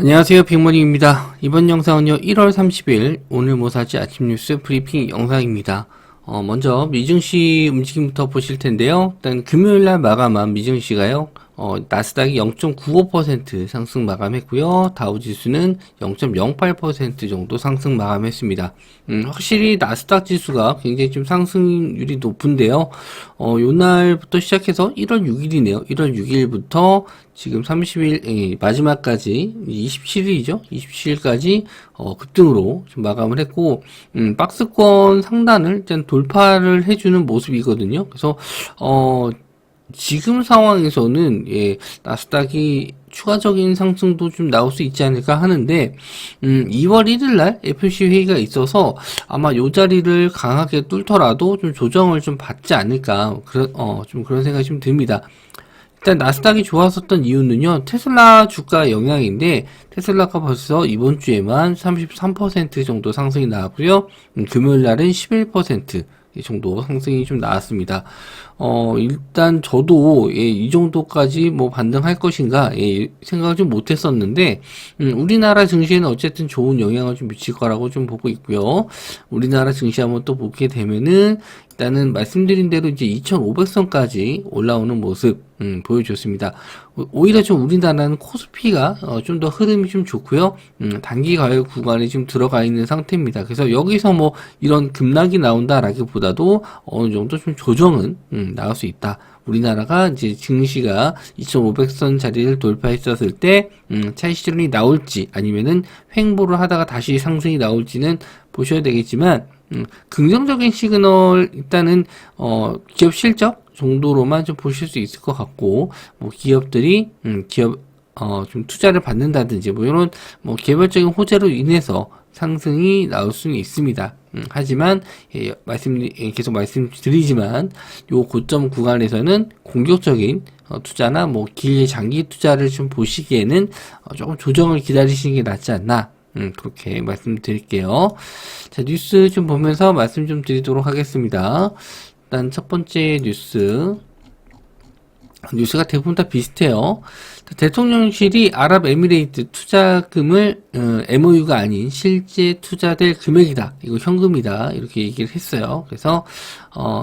안녕하세요, 빅머니입니다. 이번 영상은요 1월 30일 오늘 뭐 사지 아침 뉴스 브리핑 영상입니다. 먼저 미증시 움직임부터 보실 텐데요. 일단 금요일날 마감한 미증시가요 나스닥이 0.95% 상승 마감했고요. 다우지수는 0.08% 정도 상승 마감했습니다. 확실히 나스닥 지수가 굉장히 좀 상승률이 높은데요. 요날부터 시작해서 1월 6일이네요. 1월 6일부터 지금 30일 마지막까지 27일이죠. 27일까지 급등으로 좀 마감을 했고 박스권 상단을 일단 돌파를 해주는 모습이거든요. 그래서 지금 상황에서는 나스닥이 추가적인 상승도 좀 나올 수 있지 않을까 하는데 2월 1일 날 FOMC 회의가 있어서 아마 요 자리를 강하게 뚫더라도 좀 조정을 좀 받지 않을까 좀 그런 생각이 좀 듭니다. 일단 나스닥이 좋았었던 이유는요, 테슬라 주가 영향인데 테슬라가 벌써 이번 주에만 33% 정도 상승이 나왔고요. 금요일 날은 11% 정도 상승이 좀 나왔습니다. 일단 저도 이 정도까지 뭐 반등할 것인가 생각을 좀 못했었는데 우리나라 증시에는 어쨌든 좋은 영향을 좀 미칠 거라고 좀 보고 있고요. 우리나라 증시 한번 또 보게 되면은 일단은 말씀드린 대로 이제 2,500선까지 올라오는 모습 보여줬습니다. 오히려 좀 우리나라는 코스피가 좀 더 흐름이 좀 좋고요. 단기 가격 구간에 지금 들어가 있는 상태입니다. 그래서 여기서 뭐 이런 급락이 나온다라기보다도 어느 정도 좀 조정은 나올 수 있다. 우리나라가 이제 증시가 2,500선 자리를 돌파했었을 때 차익 실현이 나올지 아니면은 횡보를 하다가 다시 상승이 나올지는 보셔야 되겠지만 긍정적인 시그널 일단은 기업 실적 정도로만 좀 보실 수 있을 것 같고 뭐 기업들이 좀 투자를 받는다든지 뭐 이런 뭐 개별적인 호재로 인해서 상승이 나올 수는 있습니다. 하지만 계속 말씀드리지만 요 고점 구간에서는 공격적인 투자나 뭐 길 장기 투자를 좀 보시기에는 조금 조정을 기다리시는 게 낫지 않나 그렇게 말씀드릴게요. 자, 뉴스 좀 보면서 말씀 좀 드리도록 하겠습니다. 일단 첫 번째 뉴스가 대부분 다 비슷해요. 대통령실이 아랍에미레이트 투자금을 MOU가 아닌 실제 투자될 금액이다. 이거 현금이다. 이렇게 얘기를 했어요. 그래서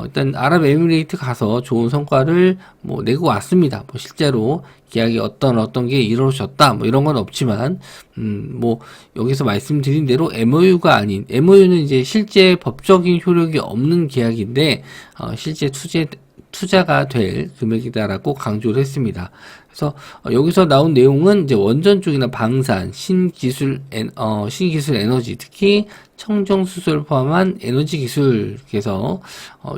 일단 아랍에미레이트 가서 좋은 성과를 뭐 내고 왔습니다. 뭐 실제로 계약이 어떤 게 이루어졌다. 뭐 이런 건 없지만 뭐 여기서 말씀드린 대로 MOU가 아닌 MOU는 이제 실제 법적인 효력이 없는 계약인데 실제 투자가 될 금액이다라고 강조를 했습니다. 그래서 여기서 나온 내용은 이제 원전 쪽이나 방산, 신기술 에너지, 특히 청정수소를 포함한 에너지 기술에서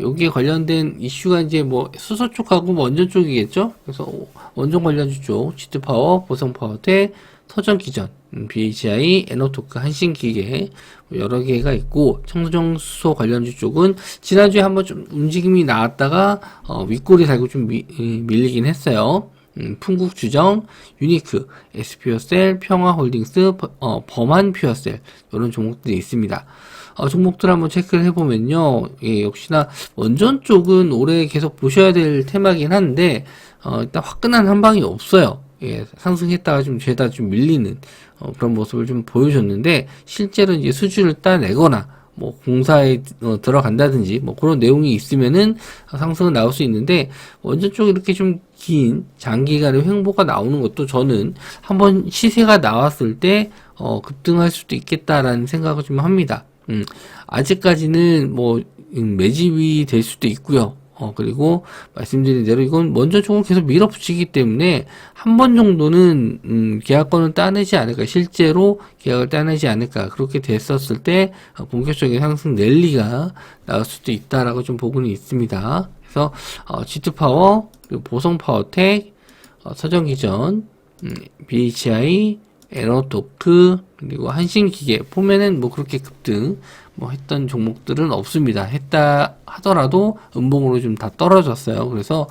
여기에 관련된 이슈가 이제 뭐 수소 쪽하고 뭐 원전 쪽이겠죠. 그래서 원전 관련주 쪽, GT파워, 보성파워텍, 서전기전, BHI, 에너토크, 한신기계 여러 개가 있고 청정수소 관련주 쪽은 지난주에 한번 좀 움직임이 나왔다가 윗골이 달고 좀 밀리긴 했어요. 풍국주정, 유니크, SP어셀, 평화홀딩스, 범한퓨어셀 이런 종목들이 있습니다. 종목들 한번 체크를 해보면요. 역시나 원전 쪽은 올해 계속 보셔야 될 테마긴 한데 일단 화끈한 한방이 없어요. 상승했다가 좀 죄다 좀 밀리는 그런 모습을 좀 보여줬는데 실제로 이제 수주를 따내거나 뭐 공사에 들어간다든지 뭐 그런 내용이 있으면은 상승은 나올 수 있는데 원전 쪽 이렇게 좀 긴 장기간의 횡보가 나오는 것도 저는 한번 시세가 나왔을 때 급등할 수도 있겠다라는 생각을 좀 합니다. 아직까지는 뭐 매집이 될 수도 있고요. 그리고 말씀드린 대로 이건 원전 쪽은 계속 밀어붙이기 때문에 한 번 정도는 계약권을 따내지 않을까, 실제로 계약을 따내지 않을까, 그렇게 됐었을 때 본격적인 상승 랠리가 나올 수도 있다라고 좀 보고는 있습니다. 그래서 G2파워, 그리고 보성파워텍, 서전기전, BHI, 에너토크, 그리고 한신기계 보면은 뭐 그렇게 급등 뭐 했던 종목들은 없습니다. 했다 하더라도 음봉으로 좀 다 떨어졌어요. 그래서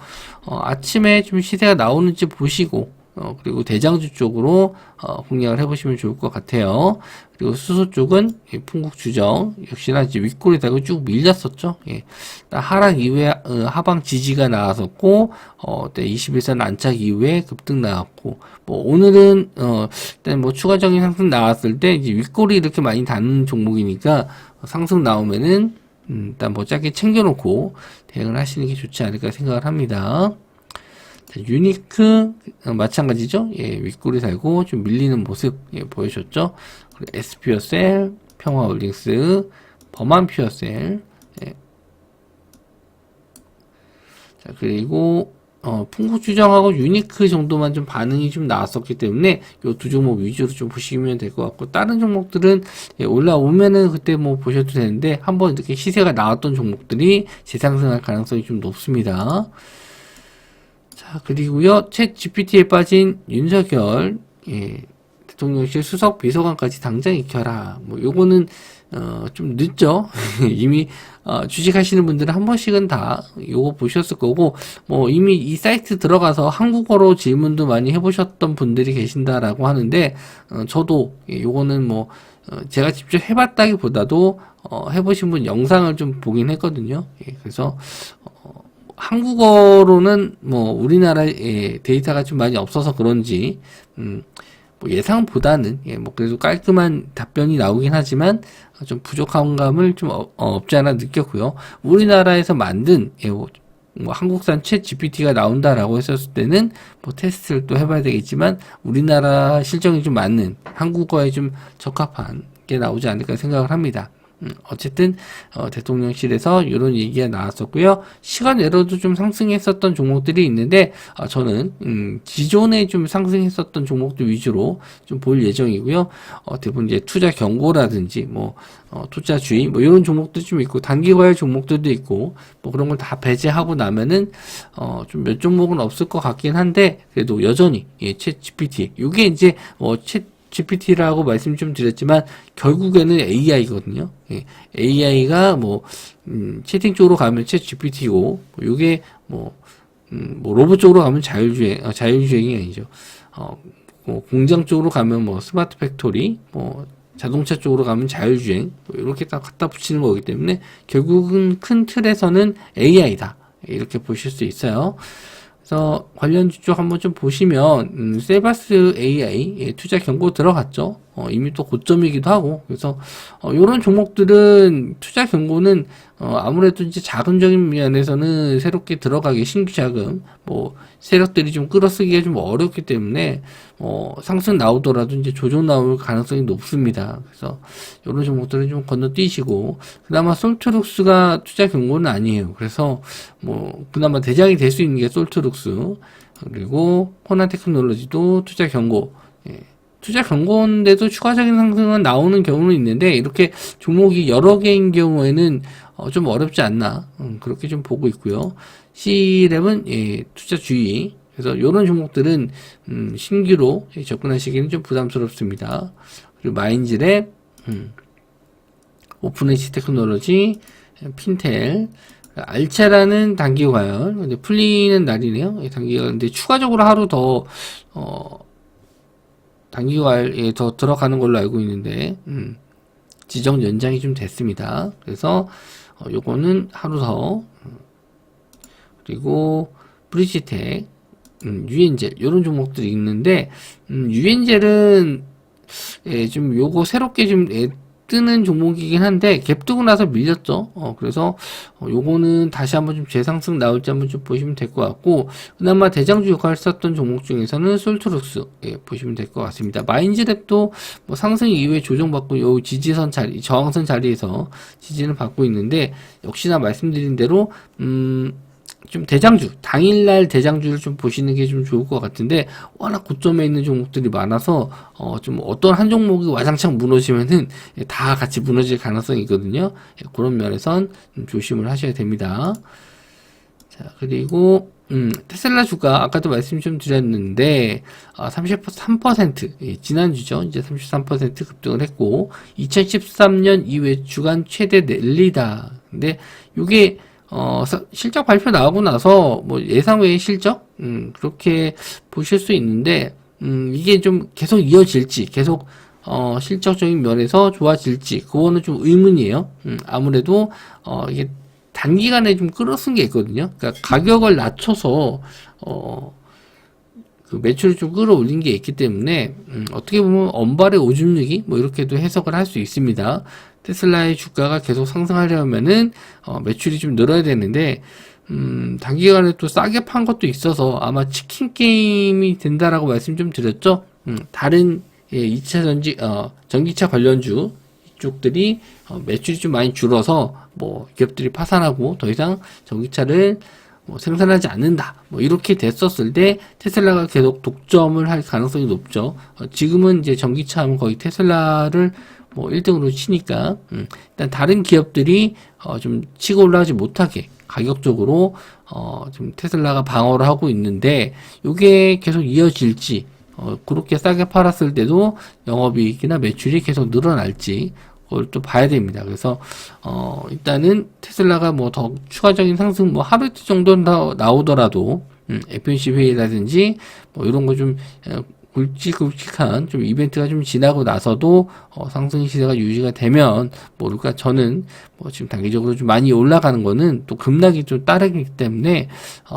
아침에 좀 시세가 나오는지 보시고 그리고 대장주 쪽으로 공략을 해보시면 좋을 것 같아요. 그리고 수소 쪽은 풍국 주정 역시나 이제 윗골이 달고 쭉 밀렸었죠. 예. 하락 이후에 하방 지지가 나왔었고 21선 안착 이후에 급등 나왔고 뭐 오늘은 일단 뭐 추가적인 상승 나왔을 때 이제 윗골이 이렇게 많이 닿는 종목이니까 상승 나오면은 일단 뭐 짧게 챙겨놓고 대응을 하시는 게 좋지 않을까 생각을 합니다. 자, 유니크 마찬가지죠. 예, 윗골이 달고 좀 밀리는 모습 보여줬죠. 그리고 SP어셀, 평화홀딩스, 범한퓨어셀. 예. 자, 그리고 풍국주정하고 유니크 정도만 좀 반응이 좀 나왔었기 때문에 요 두 종목 위주로 좀 보시면 될 것 같고, 다른 종목들은 올라오면은 그때 뭐 보셔도 되는데 한번 이렇게 시세가 나왔던 종목들이 재상승할 가능성이 좀 높습니다. 자, 그리고요, 챗 GPT에 빠진 윤석열, 대통령실 수석 비서관까지 당장 익혀라. 뭐, 요거는, 좀 늦죠? 이미, 주식하시는 분들은 한 번씩은 다 요거 보셨을 거고, 뭐, 이미 이 사이트 들어가서 한국어로 질문도 많이 해보셨던 분들이 계신다라고 하는데, 저도, 요거는 뭐, 제가 직접 해봤다기 보다도, 해보신 분 영상을 좀 보긴 했거든요. 그래서, 한국어로는 뭐 우리나라에 데이터가 좀 많이 없어서 그런지 뭐 예상보다는 뭐 그래도 깔끔한 답변이 나오긴 하지만 좀 부족한 감을 좀 없지 않아 느꼈고요. 우리나라에서 만든 뭐 한국산 챗 GPT가 나온다라고 했었을 때는 뭐 테스트를 또 해봐야 되겠지만 우리나라 실정이 좀 맞는 한국어에 좀 적합한 게 나오지 않을까 생각을 합니다. 어쨌든 대통령실에서 이런 얘기가 나왔었고요. 시간외로도 좀 상승했었던 종목들이 있는데 저는 기존에 좀 상승했었던 종목들 위주로 좀 볼 예정이고요. 대부분 이제 투자 경고라든지 뭐 투자 주의 뭐 이런 종목도 좀 있고 단기 과열 종목들도 있고 뭐 그런 걸 다 배제하고 나면은 좀 몇 종목은 없을 것 같긴 한데 그래도 여전히 챗 GPT 이게 이제 챗 GPT라고 말씀 좀 드렸지만 결국에는 AI거든요. AI가 뭐 채팅 쪽으로 가면 챗 GPT고 요게 뭐 로봇 쪽으로 가면 자율주행이 아니죠. 뭐 공장 쪽으로 가면 뭐 스마트 팩토리, 뭐 자동차 쪽으로 가면 자율주행 뭐 이렇게 딱 갖다 붙이는 거기 때문에 결국은 큰 틀에서는 AI다 이렇게 보실 수 있어요. 그래서 관련주 쪽 한번 좀 보시면 셀바스 AI 투자 경고 들어갔죠. 이미 또 고점이기도 하고 그래서 이런 종목들은 투자 경고는 아무래도 이제 자금적인 면에서는 새롭게 들어가기 신규 자금 뭐 세력들이 좀 끌어쓰기가 좀 어렵기 때문에 상승 나오더라도 이제 조정 나올 가능성이 높습니다. 그래서 이런 종목들은 좀 건너뛰시고 그나마 솔트룩스가 투자 경고는 아니에요. 그래서 뭐 그나마 대장이 될 수 있는 게 솔트룩스 그리고 호난테크놀로지도 투자 경고 투자 경고인데도 추가적인 상승은 나오는 경우는 있는데 이렇게 종목이 여러 개인 경우에는 좀 어렵지 않나 그렇게 좀 보고 있고요. C랩은 투자 주의 그래서 이런 종목들은 신규로 접근하시기는 좀 부담스럽습니다. 그리고 마인즈랩, 오픈에지 테크놀로지, 핀텔, 알차라는 단기 과열 근데 풀리는 날이네요. 단기 과열 근데 추가적으로 하루 더 단기과열에 더 들어가는 걸로 알고 있는데 지정 연장이 좀 됐습니다. 그래서 요거는 하루 더 그리고 브리지텍 유엔젤 요런 종목들이 있는데 유엔젤은 좀 요거 새롭게 좀 뜨는 종목이긴 한데 갭 뜨고 나서 밀렸죠. 그래서 요거는 다시 한번 좀 재상승 나올지 한번 좀 보시면 될 것 같고 그나마 대장주 역할을 썼던 종목 중에서는 솔트룩스 보시면 될 것 같습니다. 마인즈랩도 뭐 상승 이후에 조정받고 요 지지선 자리 저항선 자리에서 지지를 받고 있는데 역시나 말씀드린 대로 좀 대장주, 당일날 대장주를 좀 보시는 게 좀 좋을 것 같은데, 워낙 고점에 있는 종목들이 많아서, 좀 어떤 한 종목이 와장창 무너지면은 다 같이 무너질 가능성이 있거든요. 그런 면에선 좀 조심을 하셔야 됩니다. 자, 그리고, 테슬라 주가, 아까도 말씀 좀 드렸는데, 33%, 지난주죠. 이제 33% 급등을 했고, 2013년 이후에 주간 최대 랠리다. 근데, 요게, 실적 발표 나오고 나서 뭐 예상 외의 실적 그렇게 보실 수 있는데, 이게 좀 계속 이어질지, 계속, 실적적인 면에서 좋아질지, 그거는 좀 의문이에요. 아무래도, 이게 단기간에 좀 끌어쓴 게 있거든요. 그러니까 가격을 낮춰서, 그 매출을 좀 끌어올린 게 있기 때문에, 어떻게 보면 언발의 오줌 누기? 뭐 이렇게도 해석을 할 수 있습니다. 테슬라의 주가가 계속 상승하려면은, 매출이 좀 늘어야 되는데, 단기간에 또 싸게 판 것도 있어서 아마 치킨 게임이 된다라고 말씀 좀 드렸죠. 다른, 예, 2차 전기차 관련주, 이쪽들이, 매출이 좀 많이 줄어서, 뭐, 기업들이 파산하고 더 이상 전기차를 뭐 생산하지 않는다. 뭐 이렇게 됐었을 때 테슬라가 계속 독점을 할 가능성이 높죠. 지금은 이제 전기차 하면 거의 테슬라를 뭐 1등으로 치니까 일단 다른 기업들이 좀 치고 올라가지 못하게 가격적으로 좀 테슬라가 방어를 하고 있는데 요게 계속 이어질지 그렇게 싸게 팔았을 때도 영업이익이나 매출이 계속 늘어날지 그걸 또 봐야 됩니다. 그래서 일단은 테슬라가 뭐 더 추가적인 상승 뭐 하루 이틀 정도는 더 나오더라도 FOMC 회의라든지 뭐 이런 거 좀 굵직굵직한 좀 이벤트가 좀 지나고 나서도 상승 시세가 유지가 되면 모를까 저는 뭐 지금 단기적으로 좀 많이 올라가는 거는 또 급락이 좀 따르기 때문에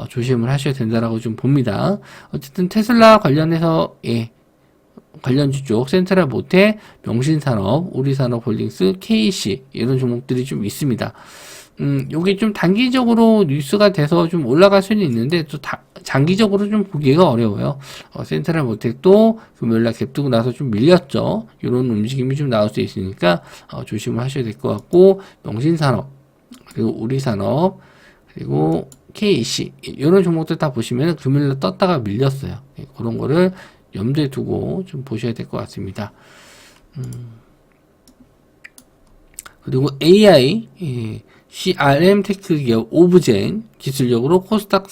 조심을 하셔야 된다라고 좀 봅니다. 어쨌든 테슬라 관련해서 관련주 쪽 센트럴 모태, 명신산업, 우리산업홀딩스, KC 이런 종목들이 좀 있습니다. 요게 좀 단기적으로 뉴스가 돼서 좀 올라갈 수는 있는데 또 장기적으로 좀 보기가 어려워요. 센트럴 모텍도 금요일날 갭 뜨고 나서 좀 밀렸죠. 이런 움직임이 좀 나올 수 있으니까 조심을 하셔야 될 것 같고 명신산업 그리고 우리산업 그리고 KC 이런 종목들 다 보시면 금요일날 떴다가 밀렸어요. 그런 거를 염두에 두고 좀 보셔야 될 것 같습니다. 그리고 AI, CRM 테크 기업 오브젠 기술력으로 코스닥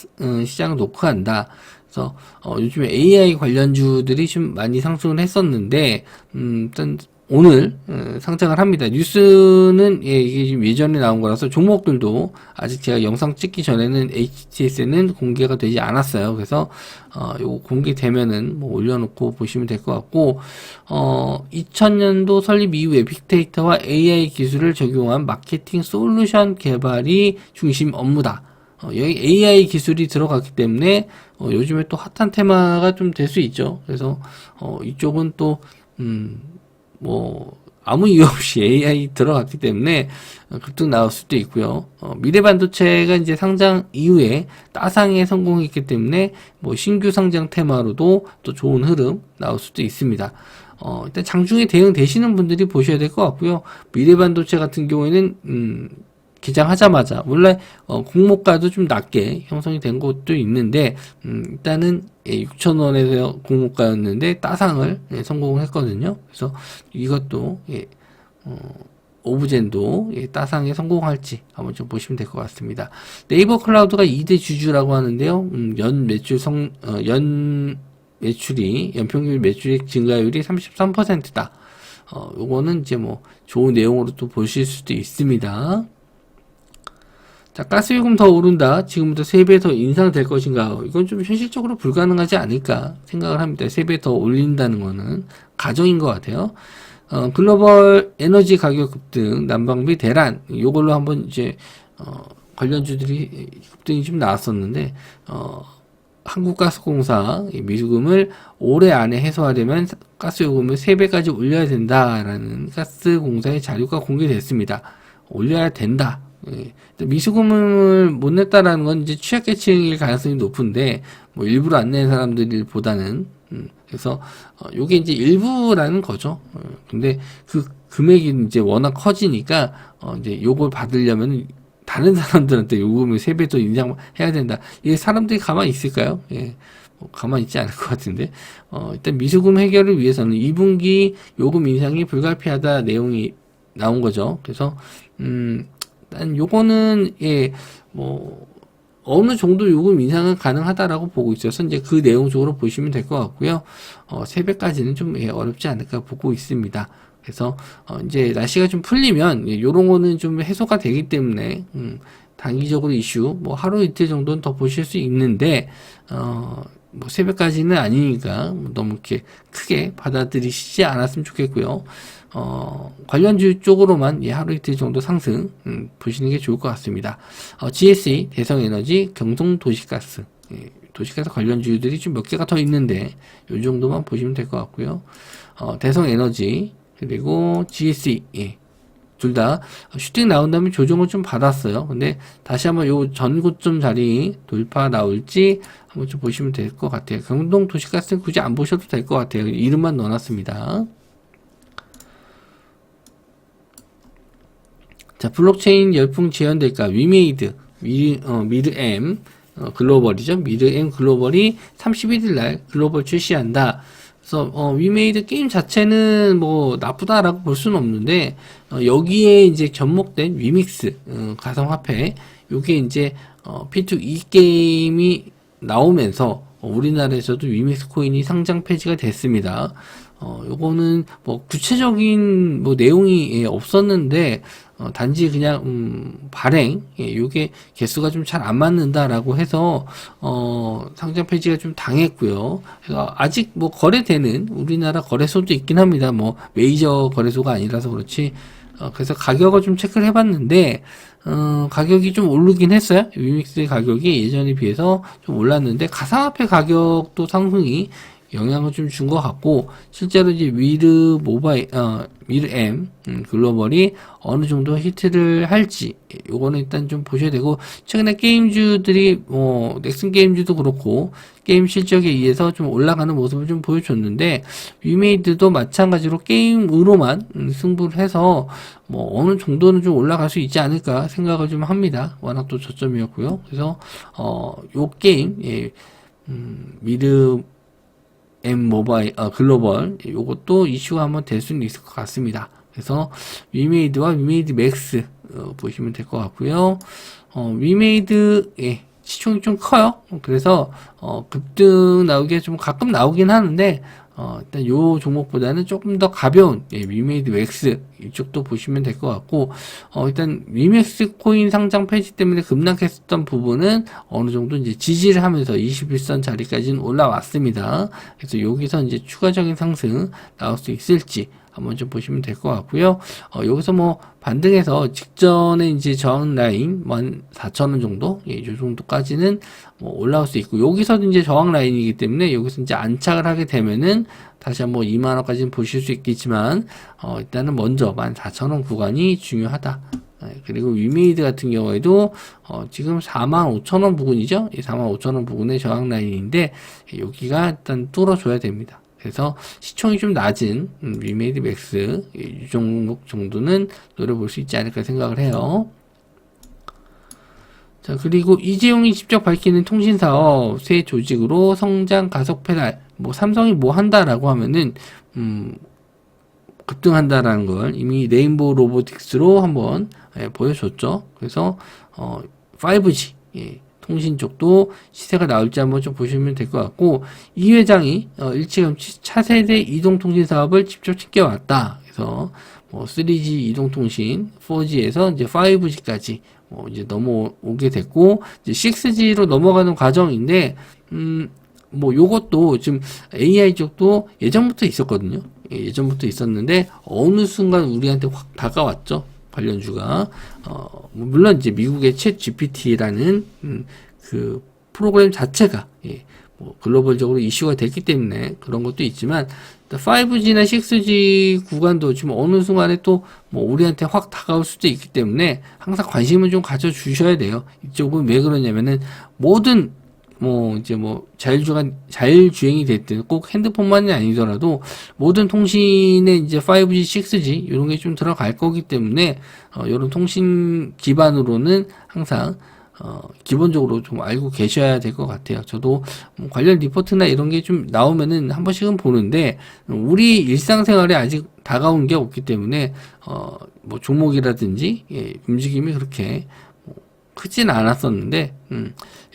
시장을 노크한다. 그래서 요즘에 AI 관련주들이 좀 많이 상승을 했었는데 일단 오늘 상장을 합니다. 뉴스는 이게 지금 예전에 나온 거라서 종목들도 아직 제가 영상 찍기 전에는 HTS는 공개가 되지 않았어요. 그래서 요거 공개되면은 뭐 올려놓고 보시면 될 것 같고 2000년도 설립 이후에 빅데이터와 AI 기술을 적용한 마케팅 솔루션 개발이 중심 업무다. 여기 AI 기술이 들어갔기 때문에 요즘에 또 핫한 테마가 좀 될 수 있죠. 그래서 이쪽은 또 뭐 아무 이유 없이 AI 들어갔기 때문에 급등 나올 수도 있고요. 미래반도체가 이제 상장 이후에 따상에 성공했기 때문에 뭐 신규 상장 테마로도 또 좋은 흐름 나올 수도 있습니다. 일단 장중에 대응되시는 분들이 보셔야 될 것 같고요. 미래반도체 같은 경우에는 기장하자마자 원래 공모가도 좀 낮게 형성이 된 것도 있는데 일단은 6,000원에서 공모가였는데 따상을 성공을 했거든요. 그래서 이것도 오브젠도 따상에 성공할지 한번 좀 보시면 될 것 같습니다. 네이버 클라우드가 2대 주주라고 하는데요. 연 평균 매출액 증가율이 33%다. 요거는 이제 뭐 좋은 내용으로 또 보실 수도 있습니다. 자, 가스요금 더 오른다. 지금부터 3배 더 인상될 것인가? 이건 좀 현실적으로 불가능하지 않을까 생각을 합니다. 3배 더 올린다는 거는 가정인 것 같아요. 글로벌 에너지 가격 급등, 난방비 대란, 요걸로 한번 이제, 관련주들이 급등이 좀 나왔었는데, 한국가스공사 미수금을 올해 안에 해소하려면 가스요금을 3배까지 올려야 된다라는 가스공사의 자료가 공개됐습니다. 올려야 된다. 미수금을 못 냈다라는 건 이제 취약계층일 가능성이 높은데 뭐 일부러 안 낸 사람들보다는 그래서 요게 이제 일부라는 거죠. 근데 그 금액이 이제 워낙 커지니까 이제 요걸 받으려면 다른 사람들한테 요금을 3배 더 인상해야 된다. 이게 사람들이 가만히 있을까요? 뭐 가만히 있지 않을 것 같은데 일단 미수금 해결을 위해서는 2분기 요금 인상이 불가피하다 내용이 나온 거죠. 그래서 일단 요거는 뭐 어느 정도 요금 인상은 가능하다라고 보고 있어서 이제 그 내용 적으로 보시면 될 것 같고요. 3배까지는 좀 어렵지 않을까 보고 있습니다. 그래서 이제 날씨가 좀 풀리면 요런 거는 좀 해소가 되기 때문에 단기적으로 이슈, 뭐 하루 이틀 정도는 더 보실 수 있는데, 뭐 새벽까지는 아니니까 뭐 너무 이렇게 크게 받아들이시지 않았으면 좋겠고요. 관련주 쪽으로만 하루 이틀 정도 상승 보시는 게 좋을 것 같습니다. GSE, 대성에너지, 경동도시가스, 도시가스 관련주들이 좀 몇 개가 더 있는데 이 정도만 보시면 될 것 같고요. 대성에너지 그리고 GSE 둘 다 슈팅 나온 다음에 조정을 좀 받았어요. 근데 다시 한번 요 전고점 자리 돌파 나올지 한번 좀 보시면 될 것 같아요. 경동 도시가스는 굳이 안 보셔도 될 것 같아요. 이름만 넣어놨습니다. 자, 블록체인 열풍 재현될까? 위메이드, 미드엠 글로벌이죠. 미드엠 글로벌이 31일 날 글로벌 출시한다. 그래서 위메이드 게임 자체는 뭐 나쁘다라고 볼 수는 없는데 여기에 이제 접목된 위믹스 가상화폐 요게 이제 P2E 게임이 나오면서 우리나라에서도 위믹스 코인이 상장 폐지가 됐습니다. 요거는 뭐 구체적인 뭐 내용이 없었는데 단지 그냥 발행 요게 개수가 좀 잘 안 맞는다라고 해서 상장 폐지가 좀 당했고요. 그래서 아직 뭐 거래되는 우리나라 거래소도 있긴 합니다. 뭐 메이저 거래소가 아니라서 그렇지. 그래서 가격을 좀 체크를 해봤는데 가격이 좀 오르긴 했어요. 위믹스의 가격이 예전에 비해서 좀 올랐는데 가상화폐 가격도 상승이 영향을 좀 준 것 같고 실제로 이제 미드 모바일 미드 M 글로벌이 어느 정도 히트를 할지 요거는 일단 좀 보셔야 되고 최근에 게임주들이 넥슨 게임주도 그렇고 게임 실적에 의해서 좀 올라가는 모습을 좀 보여줬는데 위메이드도 마찬가지로 게임으로만 승부를 해서 뭐 어느 정도는 좀 올라갈 수 있지 않을까 생각을 좀 합니다. 워낙 또 저점이었고요. 그래서 요 게임 미드 M 모바일 글로벌 요것도 이슈가 한번 될 수는 있을 것 같습니다. 그래서 위메이드와 위메이드 맥스 보시면 될 것 같고요. 위메이드 시총이 좀 커요. 그래서 급등 나오기에 좀 가끔 나오긴 하는데 일단 요 종목보다는 조금 더 가벼운 위메이드 맥스 이쪽도 보시면 될 것 같고 일단 위맥스 코인 상장 폐지 때문에 급락했었던 부분은 어느 정도 이제 지지를 하면서 21선 자리까지는 올라왔습니다. 그래서 여기서 이제 추가적인 상승 나올 수 있을지 한번 좀 보시면 될 것 같고요. 여기서 뭐 반등해서 직전에 이제 저항 라인 14,000원 정도, 이 정도까지는 뭐 올라올 수 있고, 여기서도 이제 저항 라인이기 때문에 여기서 이제 안착을 하게 되면은 다시 한번 2만원까지는 보실 수 있겠지만, 일단은 먼저 14,000원 구간이 중요하다. 그리고 위메이드 같은 경우에도 지금 45,000원 부근이죠. 이 45,000원 부근의 저항 라인인데 여기가 일단 뚫어줘야 됩니다. 그래서 시총이 좀 낮은 위메이드 맥스 이 종목 정도는 노려볼 수 있지 않을까 생각을 해요. 자, 그리고 이재용이 직접 밝히는 통신사업 새 조직으로 성장 가속 페달. 뭐 삼성이 뭐 한다라고 하면은 급등한다라는 걸 이미 레인보우 로보틱스로 한번 보여줬죠. 그래서 5G 통신 쪽도 시세가 나올지 한번 좀 보시면 될 것 같고, 이 회장이 일찌감치 차세대 이동통신 사업을 직접 챙겨왔다. 그래서 뭐 3G 이동통신, 4G에서 이제 5G까지 이제 넘어오게 됐고, 이제 6G로 넘어가는 과정인데, 뭐 요것도 지금 AI 쪽도 예전부터 있었거든요. 예전부터 있었는데 어느 순간 우리한테 확 다가왔죠. 관련주가 물론 이제 미국의 챗 GPT라는 그 프로그램 자체가 뭐 글로벌적으로 이슈가 됐기 때문에 그런 것도 있지만 5G나 6G 구간도 지금 어느 순간에 또 뭐 우리한테 확 다가올 수도 있기 때문에 항상 관심을 좀 가져주셔야 돼요. 이쪽은 왜 그러냐면은 모든 뭐 이제 뭐 자율주행이 됐든 꼭 핸드폰만이 아니더라도 모든 통신에 이제 5G, 6G 이런 게 좀 들어갈 거기 때문에 이런 통신 기반으로는 항상 기본적으로 좀 알고 계셔야 될 것 같아요. 저도 관련 리포트나 이런 게 좀 나오면은 한 번씩은 보는데 우리 일상생활에 아직 다가온 게 없기 때문에 뭐 종목이라든지 움직임이 그렇게 크진 않았었는데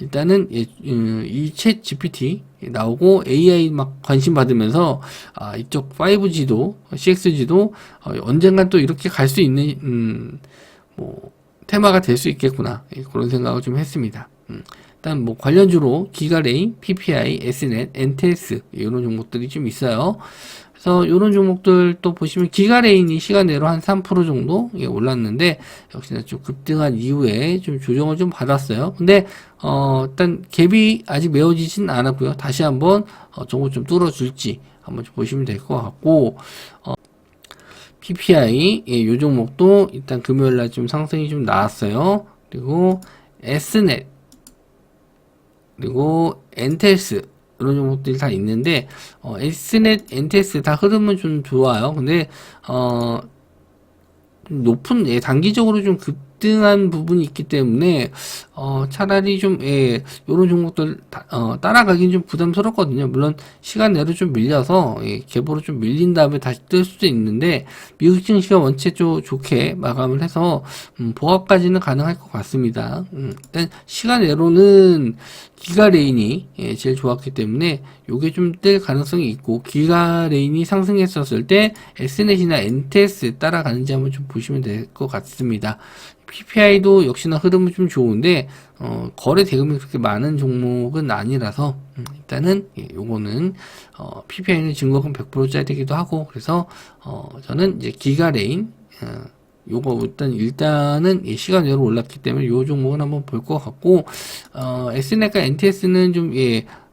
일단은 이 챗 GPT 나오고 AI 막 관심 받으면서 이쪽 5G도 6G도 언젠간 또 이렇게 갈 수 있는 뭐 테마가 될 수 있겠구나. 그런 생각을 좀 했습니다. 일단 뭐 관련주로 기가레인, PPI, Snet, NTS 이런 종목들이 좀 있어요. 그래서 이런 종목들 또 보시면 기가레인이 시간내로 한 3% 정도 올랐는데 역시나 좀 급등한 이후에 좀 조정을 좀 받았어요. 근데 일단 갭이 아직 메워지진 않았고요. 다시 한번 정보 좀 뚫어줄지 한번 좀 보시면 될 것 같고 PPI 이 종목도 일단 금요일날 좀 상승이 좀 나왔어요. 그리고 Snet 그리고 엔텔스 이런 종목들이 다 있는데 Snet, 엔텔스 다 흐름은 좀 좋아요. 근데 좀 높은 단기적으로 좀 급등한 부분이 있기 때문에 차라리 좀 요런 종목들 따라가긴 좀 부담스럽거든요. 물론 시간 내로 좀 밀려서 갭으로 좀 밀린 다음에 다시 뜰 수도 있는데 미국 증시가 원체 좀 좋게 마감을 해서 보합까지는 가능할 것 같습니다. 일단 시간 내로는 기가레인이 제일 좋았기 때문에 요게 좀 뜰 가능성이 있고 기가레인이 상승했었을 때 S넷이나 NTS 따라가는지 한번 좀 보시면 될 것 같습니다. PPI도 역시나 흐름은 좀 좋은데 거래 대금이 그렇게 많은 종목은 아니라서 일단은 요거는 PPI는 증거금 100%짜리기도 하고 그래서 저는 이제 기가레인 요거 일단은 시간외로 올랐기 때문에 요 종목은 한번 볼 것 같고 S넷과 NTS는 좀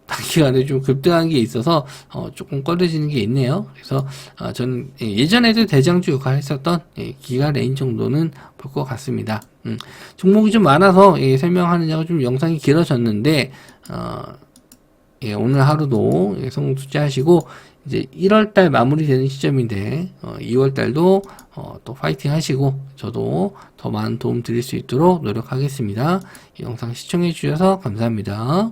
단기간에 좀 급등한 게 있어서 조금 꺼려지는 게 있네요. 그래서 저는 예전에도 대장주 역할을 했었던 기가레인 정도는 볼 것 같습니다. 종목이 좀 많아서 설명하느냐고 좀 영상이 길어졌는데 오늘 하루도 성공 투자하시고 이제 1월달 마무리되는 시점인데 2월달도 또 파이팅 하시고 저도 더 많은 도움 드릴 수 있도록 노력하겠습니다. 이 영상 시청해 주셔서 감사합니다.